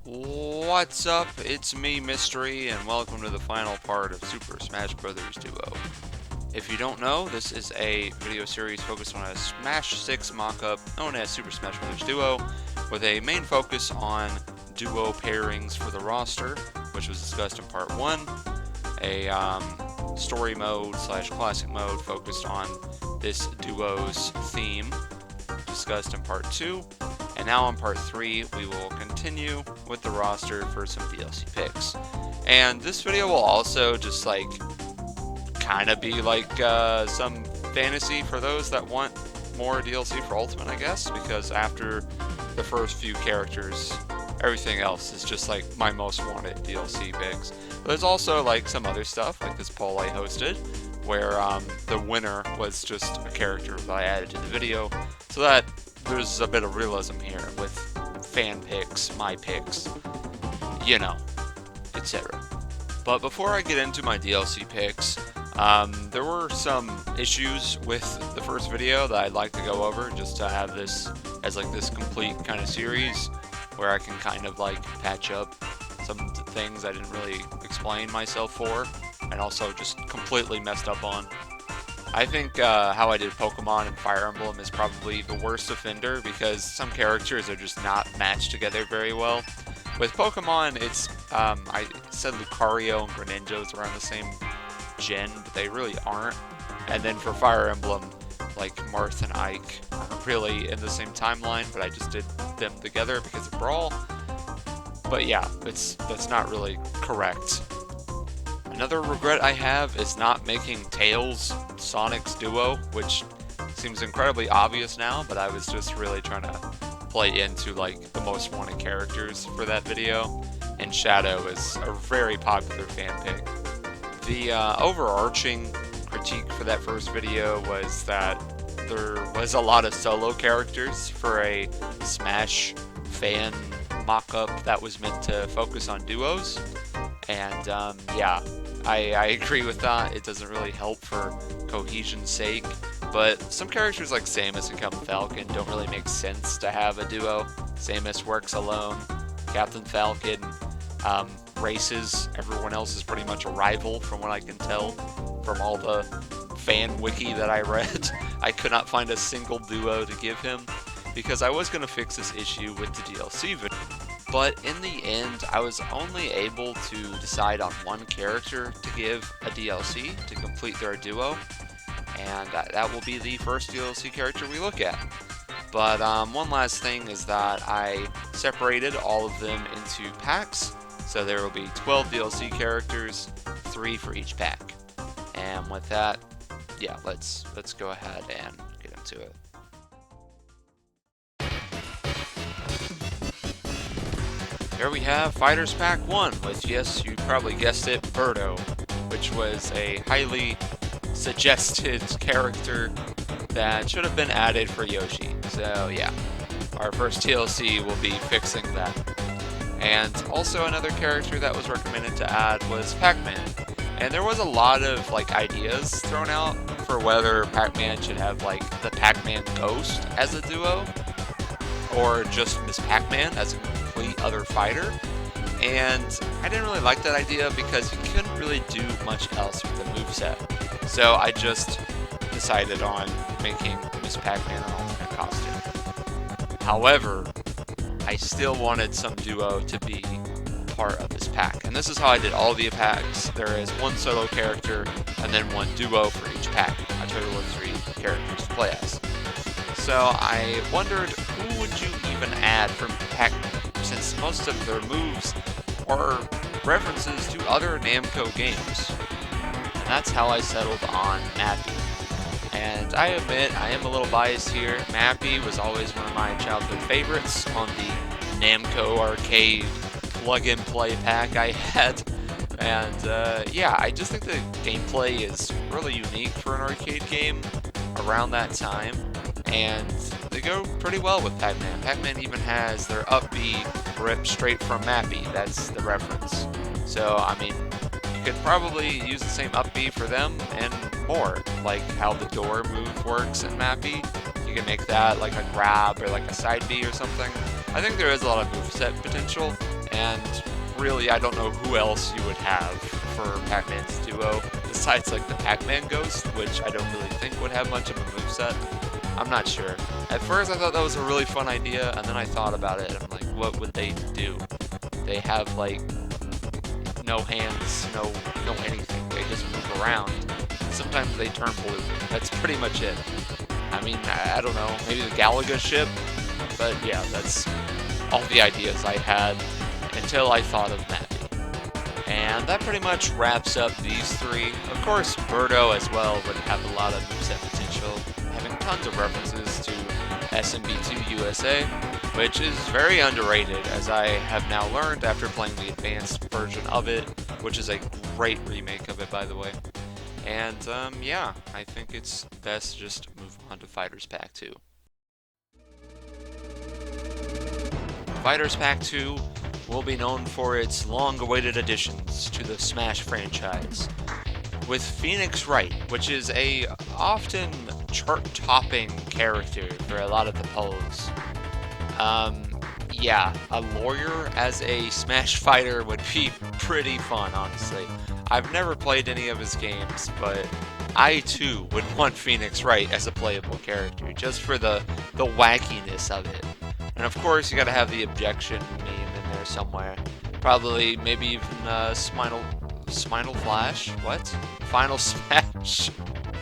What's up? It's me, Mystery, and welcome to the final part of Super Smash Bros. Duo. If you don't know, this is a video series focused on a Smash 6 mockup known as Super Smash Bros. Duo, with a main focus on duo pairings for the roster, which was discussed in part 1, a story mode / classic mode focused on this duo's theme, discussed in part 2, and now in part 3 we will continue with the roster for some DLC picks. And this video will also just kind of be some fantasy for those that want more DLC for Ultimate, I guess, because after the first few characters, everything else is just my most wanted DLC picks. But there's also some other stuff, like this poll I hosted, where the winner was just a character that I added to the video, so that there's a bit of realism here with fan picks, my picks, etc. But before I get into my DLC picks, there were some issues with the first video that I'd like to go over, just to have this as this complete kind of series where I can kind of patch up some things I didn't really explain myself for, and also just completely messed up on. I think how I did Pokemon and Fire Emblem is probably the worst offender, because some characters are just not matched together very well. With Pokemon, it's, I said Lucario and Greninja's around the same gen, but they really aren't. And then for Fire Emblem, Marth and Ike aren't really in the same timeline, but I just did them together because of Brawl. But yeah, that's not really correct. Another regret I have is not making Tails Sonic's duo, which seems incredibly obvious now, but I was just really trying to play into the most wanted characters for that video, and Shadow is a very popular fan pick. The overarching critique for that first video was that there was a lot of solo characters for a Smash fan mock-up that was meant to focus on duos, and yeah, I agree with that. It doesn't really help for cohesion's sake, but some characters like Samus and Captain Falcon don't really make sense to have a duo. Samus works alone, Captain Falcon races, everyone else is pretty much a rival from what I can tell from all the fan wiki that I read. I could not find a single duo to give him, because I was going to fix this issue with the DLC video. But in the end, I was only able to decide on one character to give a DLC to complete their duo, and that will be the first DLC character we look at. But one last thing is that I separated all of them into packs, so there will be 12 DLC characters, 3 for each pack. And with that, yeah, let's go ahead and get into it. Here we have Fighters Pack 1 with, yes, you probably guessed it, Birdo, which was a highly suggested character that should have been added for Yoshi. So yeah, our first DLC will be fixing that. And also another character that was recommended to add was Pac-Man. And there was a lot of ideas thrown out for whether Pac-Man should have the Pac-Man Ghost as a duo, or just Miss Pac-Man as a complete other fighter. And I didn't really like that idea because you couldn't really do much else with the moveset. So I just decided on making Miss Pac-Man an alternate costume. However, I still wanted some duo to be part of this pack. And this is how I did all the packs. There is one solo character and then one duo for each pack. A total of 3 characters to play as. So I wondered, who would you even add from Pac-Man, since most of their moves are references to other Namco games. And that's how I settled on Mappy. And I admit, I am a little biased here. Mappy was always one of my childhood favorites on the Namco arcade plug-and-play pack I had. And yeah, I just think the gameplay is really unique for an arcade game around that time. And they go pretty well with Pac-Man. Pac-Man even has their up B ripped straight from Mappy. That's the reference. So, I mean, you could probably use the same up B for them and more, like how the door move works in Mappy. You can make that like a grab or like a side B or something. I think there is a lot of moveset potential, and really I don't know who else you would have for Pac-Man's duo, besides like the Pac-Man Ghost, which I don't really think would have much of a moveset. I'm not sure. At first I thought that was a really fun idea, and then I thought about it, and I'm like, what would they do? They have like no hands, no anything. They just move around. Sometimes they turn blue. That's pretty much it. I mean, I don't know, maybe the Galaga ship, but yeah, that's all the ideas I had until I thought of Mappy. And that pretty much wraps up these three. Of course, Birdo as well would have a lot of moveset potential, having tons of references to SMB2 USA, which is very underrated, as I have now learned after playing the advanced version of it, which is a great remake of it, by the way. And, yeah, I think it's best just move on to Fighters Pack 2. Fighters Pack 2 will be known for its long-awaited additions to the Smash franchise, with Phoenix Wright, which is a often chart-topping character for a lot of the polls. Yeah, a lawyer as a Smash fighter would be pretty fun, honestly. I've never played any of his games, but I too would want Phoenix Wright as a playable character, just for the wackiness of it. And of course, you gotta have the objection meme in there somewhere. Probably, maybe even Spinal Flash? What? Final Smash.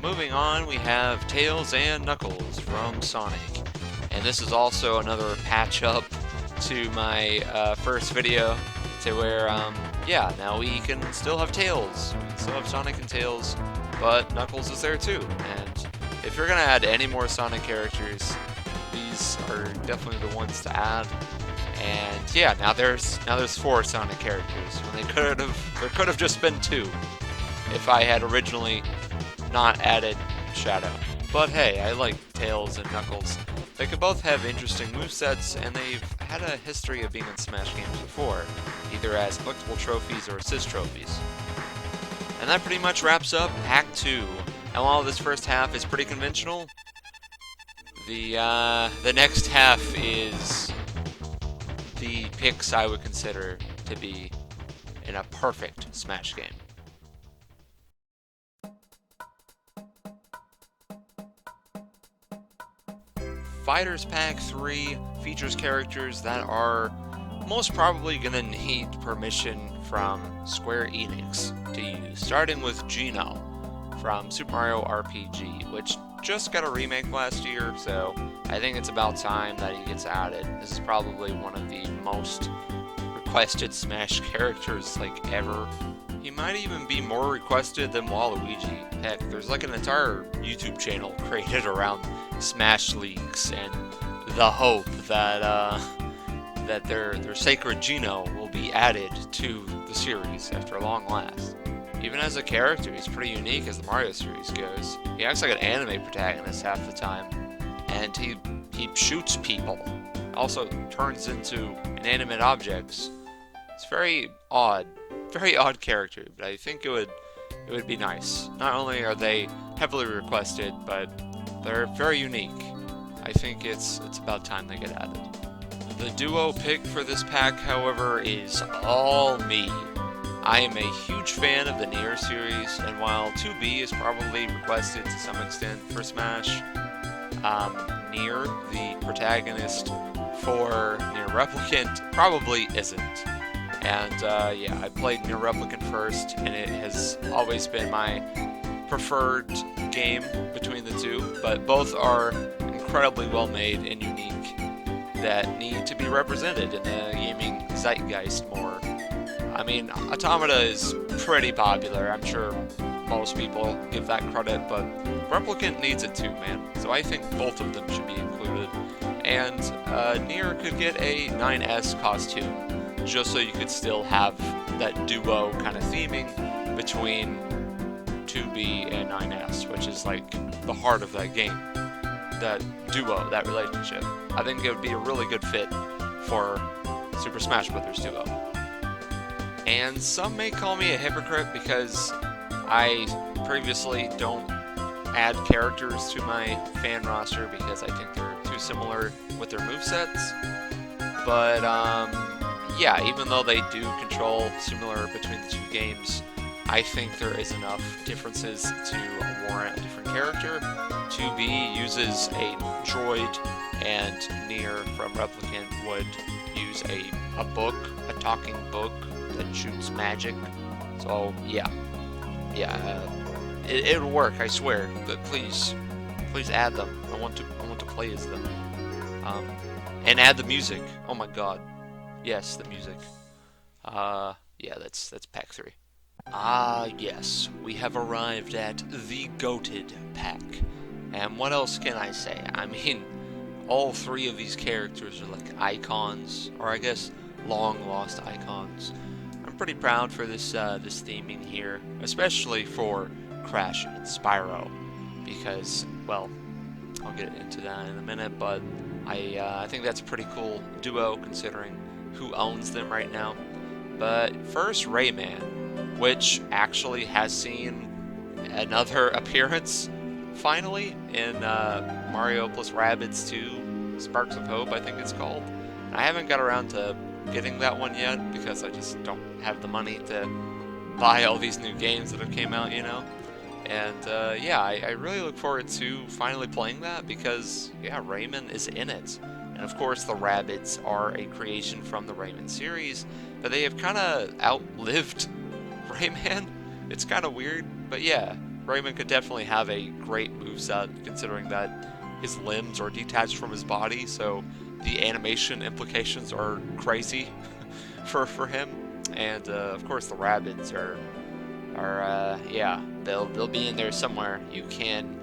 Moving on, we have Tails and Knuckles from Sonic. And this is also another patch up to my first video, to where, yeah, now we can still have Tails. We can still have Sonic and Tails, but Knuckles is there too. And if you're gonna add any more Sonic characters, these are definitely the ones to add. And yeah, now there's 4 Sonic characters when there could have just been 2 if I had originally not added Shadow. But hey, I like Tails and Knuckles. They could both have interesting movesets, and they've had a history of being in Smash games before, either as collectible trophies or assist trophies. And that pretty much wraps up Pack 2. And while this first half is pretty conventional, the next half is the picks I would consider to be in a perfect Smash game. Fighters Pack 3 features characters that are most probably gonna need permission from Square Enix to use, starting with Geno from Super Mario RPG, which just got a remake last year, so I think it's about time that he gets added. This is probably one of the most requested Smash characters, like, ever. He might even be more requested than Waluigi. Heck, there's like an entire YouTube channel created around Smash leaks and the hope that that their sacred Geno will be added to the series after a long last. Even as a character, he's pretty unique as the Mario series goes. He acts like an anime protagonist half the time, and he shoots people. Also turns into inanimate objects. It's very odd character, but I think it would be nice. Not only are they heavily requested, but they're very unique. I think it's about time they get added. The duo pick for this pack, however, is all me. I am a huge fan of the Nier series, and while 2B is probably requested to some extent for Smash, Nier, the protagonist for Nier Replicant, probably isn't. And yeah, I played Nier Replicant first, and it has always been my preferred game between the two, but both are incredibly well made and unique that need to be represented in the gaming zeitgeist more. I mean, Automata is pretty popular, I'm sure most people give that credit, but Replicant needs it too, man. So I think both of them should be included. And Nier could get a 9S costume, just so you could still have that duo kind of theming between 2B and 9S, which is like the heart of that game. That duo, that relationship. I think it would be a really good fit for Super Smash Bros. Duo. And some may call me a hypocrite because I previously don't add characters to my fan roster because I think they're too similar with their movesets. But yeah, even though they do control similar between the two games, I think there is enough differences to warrant a different character. 2B uses a droid, and Nier from Replicant would use a book, a talking book that shoots magic. So yeah, it'll work, I swear. But please add them. I want to play as them. And add the music. Oh my god, yes, the music. Yeah, that's pack 3. Ah, yes, we have arrived at the GOATed pack. And what else can I say? I mean, all 3 of these characters are like icons, or I guess long-lost icons. I'm pretty proud for this theming here, especially for Crash and Spyro, because, well, I'll get into that in a minute, but I think that's a pretty cool duo considering who owns them right now. But first, Rayman, which actually has seen another appearance, finally, in Mario plus Rabbids 2 Sparks of Hope, I think it's called. And I haven't got around to getting that one yet, because I just don't have the money to buy all these new games that have came out, you know? And yeah, I really look forward to finally playing that, because, yeah, Rayman is in it. And of course, the Rabbids are a creation from the Rayman series, but they have kind of outlived Rayman. It's kind of weird, but yeah, Rayman could definitely have a great moveset, considering that his limbs are detached from his body, so the animation implications are crazy for him. And of course, the Rabbids are yeah, they'll be in there somewhere. You can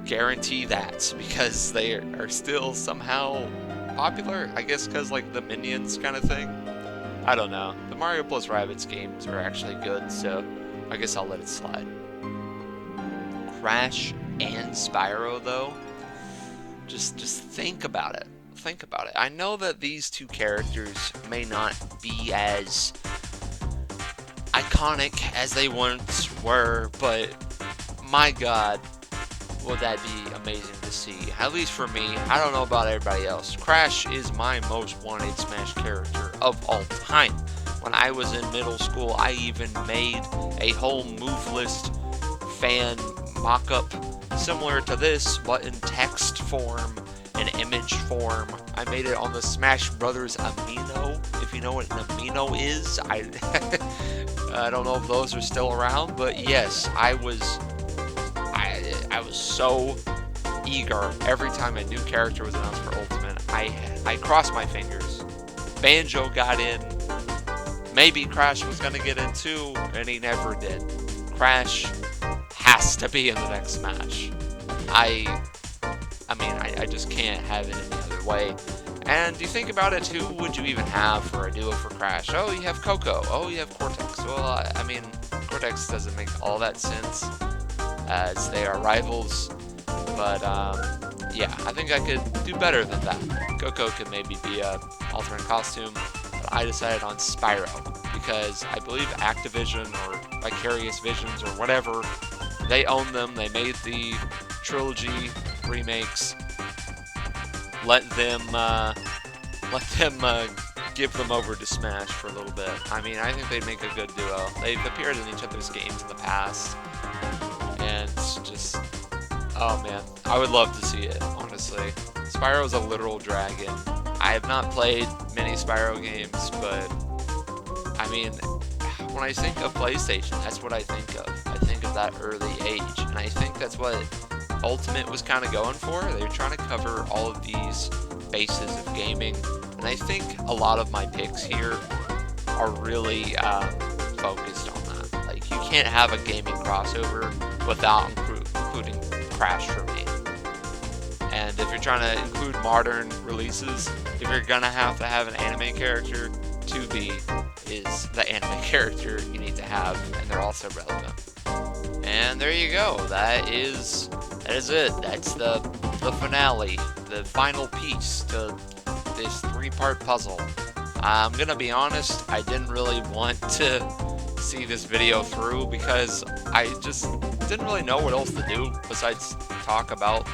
guarantee that, because they are still somehow popular, I guess, because like the Minions kind of thing. I don't know. The Mario plus Rabbids games are actually good, so I guess I'll let it slide. Crash and Spyro, though, just think about it. Think about it. I know that these 2 characters may not be as iconic as they once were, but my god, would that be amazing to see. At least for me. I don't know about everybody else. Crash is my most wanted Smash character of all time. When I was in middle school, I even made a whole move list fan mock-up similar to this, but in text form and image form. I made it on the Smash Brothers Amino, if you know what an Amino is. I don't know if those are still around, but yes, I was so eager every time a new character was announced for Ultimate. I crossed my fingers. Banjo got in. Maybe Crash was gonna get in too, and he never did. Crash has to be in the next Smash. I mean, I just can't have it any other way. And you think about it, who would you even have for a duo for Crash? Oh, you have Coco. Oh, you have Cortex. Well, I mean, Cortex doesn't make all that sense, as they are rivals. But, yeah, I think I could do better than that. Coco could maybe be a alternate costume, but I decided on Spyro, because I believe Activision or Vicarious Visions or whatever, they own them. They made the trilogy remakes. Let them give them over to Smash for a little bit. I mean, I think they'd make a good duo. They've appeared in each other's games in the past, and it's just, oh man, I would love to see it, honestly. Spyro's a literal dragon. I have not played many Spyro games, but I mean, when I think of PlayStation, that's what I think of. I think of that early age, and I think that's what Ultimate was kind of going for. They were trying to cover all of these bases of gaming, and I think a lot of my picks here are really focused on that. Like, you can't have a gaming crossover without including Crash for me. And if you're trying to include modern releases, if you're gonna have to have an anime character, 2B is the anime character you need to have, and they're also relevant. And there you go. That is it. That's the finale, the final piece to this 3-part puzzle. I'm gonna be honest, I didn't really want to see this video through, because I just didn't really know what else to do besides talk about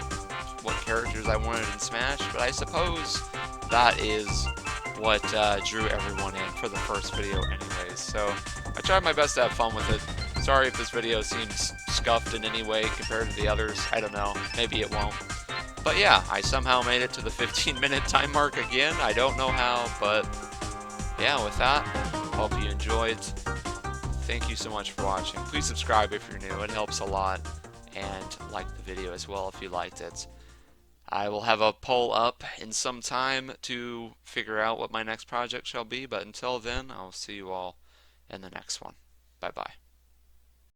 what characters I wanted in Smash, but I suppose that is what drew everyone in for the first video anyways. So I tried my best to have fun with it. Sorry if this video seems scuffed in any way compared to the others. I don't know. Maybe it won't. But yeah, I somehow made it to the 15-minute time mark again. I don't know how, but yeah, with that, hope you enjoyed. Thank you so much for watching. Please subscribe if you're new. It helps a lot. And like the video as well if you liked it. I will have a poll up in some time to figure out what my next project shall be, but until then, I'll see you all in the next one. Bye bye.